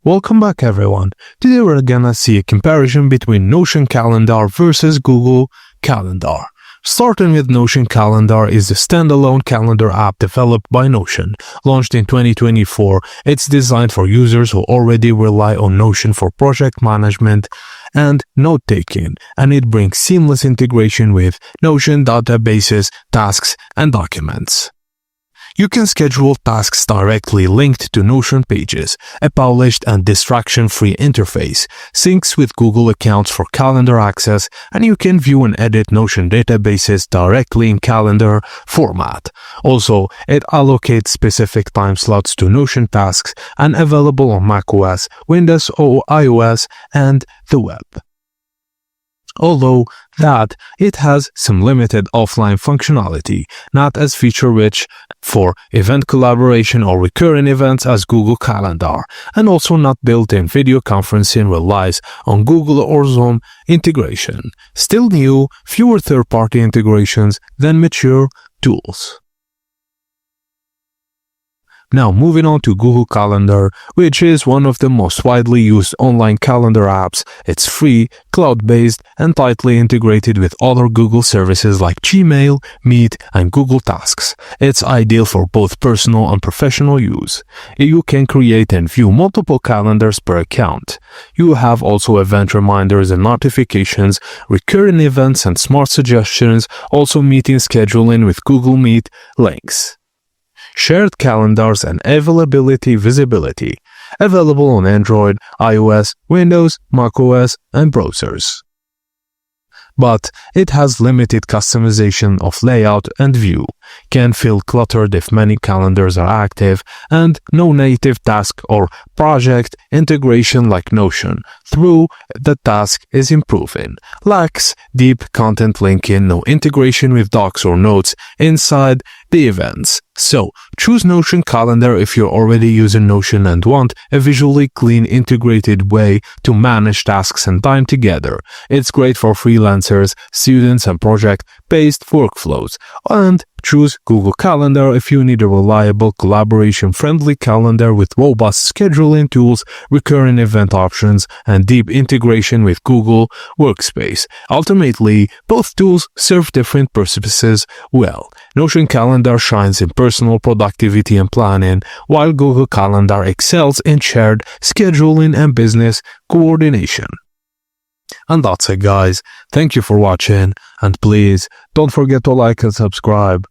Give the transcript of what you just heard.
Welcome back everyone. Today we're gonna see a comparison between Notion Calendar versus Google Calendar. Starting with Notion Calendar is a standalone calendar app developed by Notion. Launched in 2024, it's designed for users who already rely on Notion for project management and note-taking, and it brings seamless integration with Notion databases, tasks, and documents. You can schedule tasks directly linked to Notion pages, a polished and distraction-free interface, syncs with Google accounts for calendar access, and you can view and edit Notion databases directly in calendar format. Also, it allocates specific time slots to Notion tasks and available on macOS, Windows or iOS, and the web. Although that it has some limited offline functionality, not as feature-rich for event collaboration or recurring events as Google Calendar, and also not built-in video conferencing relies on Google or Zoom integration. Still new, fewer third-party integrations than mature tools. Now moving on to Google Calendar, which is one of the most widely used online calendar apps. It's free, cloud-based, and tightly integrated with other Google services like Gmail, Meet, and Google Tasks. It's ideal for both personal and professional use. You can create and view multiple calendars per account. You have also event reminders and notifications, recurring events and smart suggestions, also meeting scheduling with Google Meet links. Shared calendars and availability visibility, available on Android, iOS, Windows, macOS, and browsers. But it has limited customization of layout and view, can feel cluttered if many calendars are active, and no native task or project integration like Notion, though the task is improving. Lacks deep content linking, no integration with docs or notes inside the events. So, choose Notion Calendar if you're already using Notion and want a visually clean, integrated way to manage tasks and time together. It's great for freelancers, students, and project-based workflows. And choose Google Calendar if you need a reliable, collaboration-friendly calendar with robust scheduling tools, recurring event options, and deep integration with Google Workspace. Ultimately, both tools serve different purposes well. Notion Calendar shines in personal productivity and planning, while Google Calendar excels in shared scheduling and business coordination. And that's it guys, thank you for watching, and please don't forget to like and subscribe.